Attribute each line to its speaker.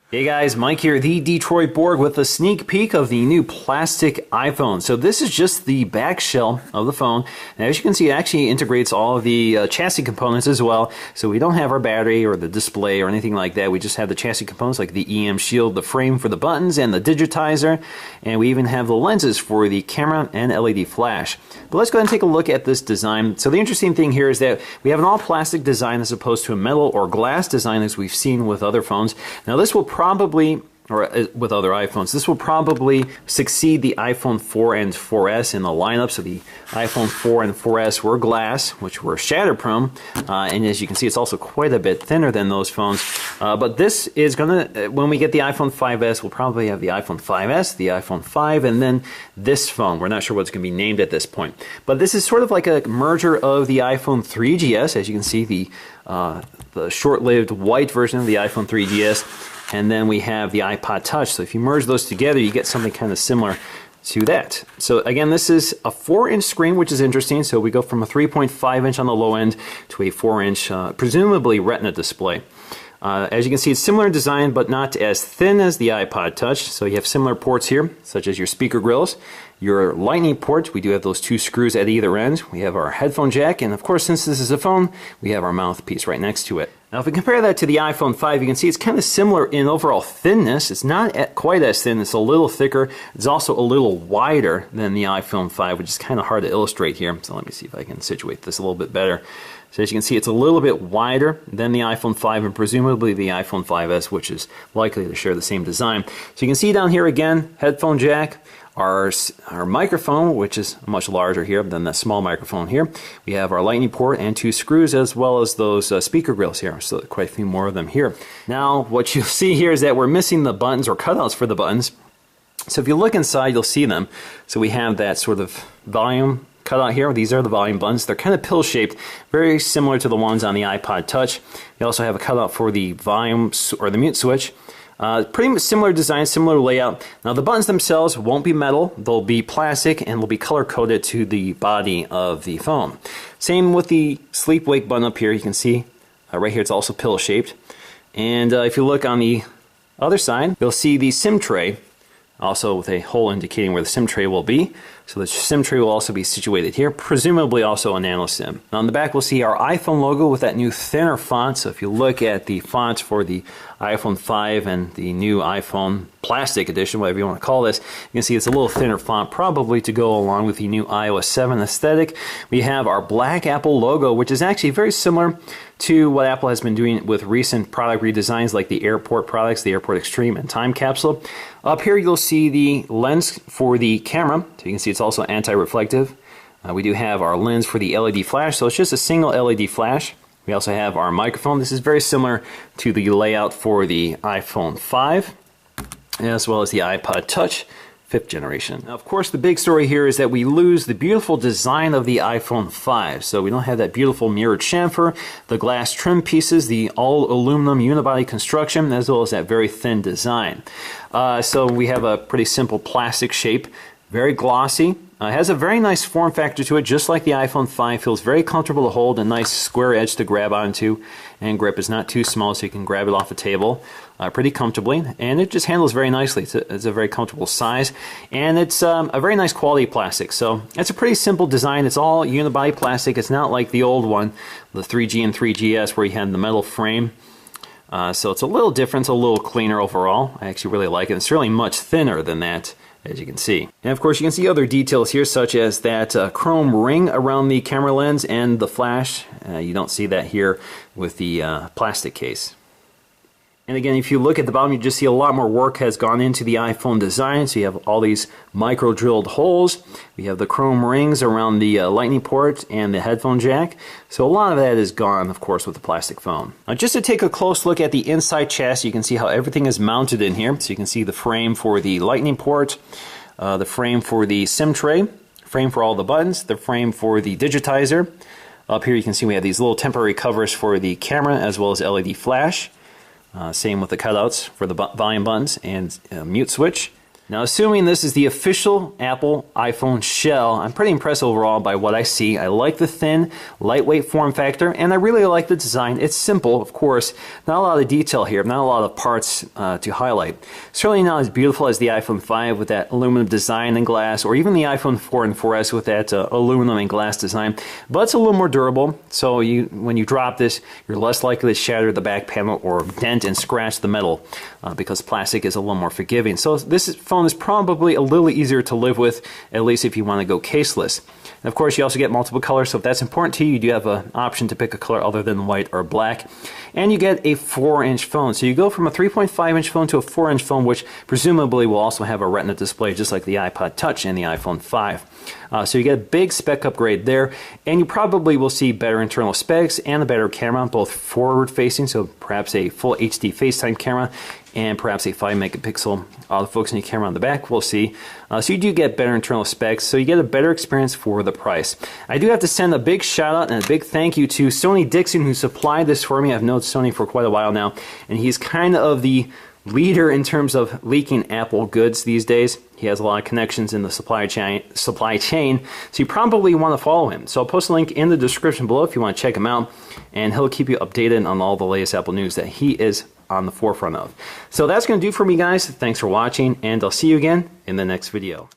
Speaker 1: Hey guys, Mike here, the Detroit Borg, with a sneak peek of the new plastic iPhone. So this is just the back shell of the phone. And as you can see, it actually integrates all of the chassis components as well. So we don't have our battery or the display or anything like that. We just have the chassis components like the EM shield, the frame for the buttons, and the digitizer. And we even have the lenses for the camera and LED flash. But let's go ahead and take a look at this design. So the interesting thing here is that we have an all-plastic design as opposed to a metal or glass design as we've seen with other phones. Now this will probably, or with other iPhones, this will probably succeed the iPhone 4 and 4S in the lineup. So the iPhone 4 and 4S were glass, which were shatter-prone, and as you can see, it's also quite a bit thinner than those phones. But this is going to, when we get the iPhone 5S, we'll probably have the iPhone 5S, the iPhone 5, and then this phone. We're not sure what it's going to be named at this point. But this is sort of like a merger of the iPhone 3GS, as you can see, the short-lived white version of the iPhone 3GS. And then we have the iPod Touch. So if you merge those together, you get something kind of similar to that. So again, this is a 4-inch screen, which is interesting. So we go from a 3.5-inch on the low end to a 4-inch, presumably Retina display. As you can see, it's similar in design, but not as thin as the iPod Touch. So you have similar ports here, such as your speaker grills. Your Lightning port, we do have those 2 screws at either end. We have our headphone jack, and of course, since this is a phone, we have our mouthpiece right next to it. Now, if we compare that to the iPhone 5, you can see it's kind of similar in overall thinness. It's not quite as thin. It's a little thicker. It's also a little wider than the iPhone 5, which is kind of hard to illustrate here. So let me see if I can situate this a little bit better. So as you can see, it's a little bit wider than the iPhone 5 and presumably the iPhone 5S, which is likely to share the same design. So you can see down here again, headphone jack. Our microphone, which is much larger here than the small microphone here. We have our Lightning port and 2 screws, as well as those speaker grills here. So quite a few more of them here. Now, what you'll see here is that we're missing the buttons or cutouts for the buttons. So if you look inside, you'll see them. So we have that sort of volume cutout here. These are the volume buttons. They're kind of pill-shaped, very similar to the ones on the iPod Touch. We also have a cutout for the volume or the mute switch. Pretty similar design, similar layout. Now the buttons themselves won't be metal, they'll be plastic and will be color coded to the body of the phone. Same with the sleep wake button up here. You can see right here it's also pill shaped. And if you look on the other side, you'll see the SIM tray, also with a hole indicating where the SIM tray will be. So the SIM tray will also be situated here, presumably also a nano SIM. Now on the back we'll see our iPhone logo with that new thinner font. So if you look at the fonts for the iPhone 5 and the new iPhone plastic edition, whatever you want to call this, you can see it's a little thinner font, probably to go along with the new iOS 7 aesthetic. We have our black Apple logo, which is actually very similar to what Apple has been doing with recent product redesigns like the Airport products, the Airport Extreme and Time Capsule. Up here you'll see the lens for the camera, so you can see it's also anti-reflective. We do have our lens for the LED flash, so it's just a single LED flash. We also have our microphone. This is very similar to the layout for the iPhone 5, as well as the iPod Touch 5th generation. Now, of course, the big story here is that we lose the beautiful design of the iPhone 5. So we don't have that beautiful mirrored chamfer, the glass trim pieces, the all-aluminum unibody construction, as well as that very thin design. So we have a pretty simple plastic shape, very glossy. Has a very nice form factor to it, just like the iPhone 5. Feels very comfortable to hold, a nice square edge to grab onto, and grip is not too small, so you can grab it off a table pretty comfortably. And it just handles very nicely. It's a very comfortable size, and it's a very nice quality plastic. So it's a pretty simple design. It's all unibody plastic. It's not like the old one, the 3G and 3GS, where you had the metal frame. So it's a little different, it's a little cleaner overall. I actually really like it. It's certainly much thinner than that, as you can see. And of course you can see other details here, such as that chrome ring around the camera lens and the flash. You don't see that here with the plastic case. And again, if you look at the bottom, you just see a lot more work has gone into the iPhone design. So you have all these micro drilled holes. We have the chrome rings around the Lightning port and the headphone jack. So a lot of that is gone, of course, with the plastic phone. Now, just to take a close look at the inside chassis, you can see how everything is mounted in here. So you can see the frame for the Lightning port, the frame for the SIM tray, frame for all the buttons, the frame for the digitizer. Up here you can see we have these little temporary covers for the camera as well as LED flash. Same with the cutouts for the volume buttons and mute switch. Now, assuming this is the official Apple iPhone shell, I'm pretty impressed overall by what I see. I like the thin, lightweight form factor, and I really like the design. It's simple, of course, not a lot of detail here, not a lot of parts to highlight. Certainly not as beautiful as the iPhone 5 with that aluminum design and glass, or even the iPhone 4 and 4S with that aluminum and glass design, but it's a little more durable, so when you drop this, you're less likely to shatter the back panel or dent and scratch the metal because plastic is a little more forgiving. So this phone is probably a little easier to live with, at least if you want to go caseless. And of course, you also get multiple colors, so if that's important to you, you do have an option to pick a color other than white or black. And you get a 4-inch phone. So you go from a 3.5-inch phone to a 4-inch phone, which presumably will also have a Retina display, just like the iPod Touch and the iPhone 5. So you get a big spec upgrade there, and you probably will see better internal specs and a better camera, both forward-facing, so perhaps a full HD FaceTime camera, and perhaps a 5-megapixel autofocusing camera on the back, we'll see. So you do get better internal specs, so you get a better experience for the price. I do have to send a big shout out and a big thank you to Sony Dixon, who supplied this for me. I've known Sony for quite a while now, and he's kind of the leader in terms of leaking Apple goods these days. He has a lot of connections in the supply chain, so you probably want to follow him. So I'll post a link in the description below if you want to check him out, and he'll keep you updated on all the latest Apple news that he is on the forefront of. So that's going to do for me, guys. Thanks for watching, and I'll see you again in the next video.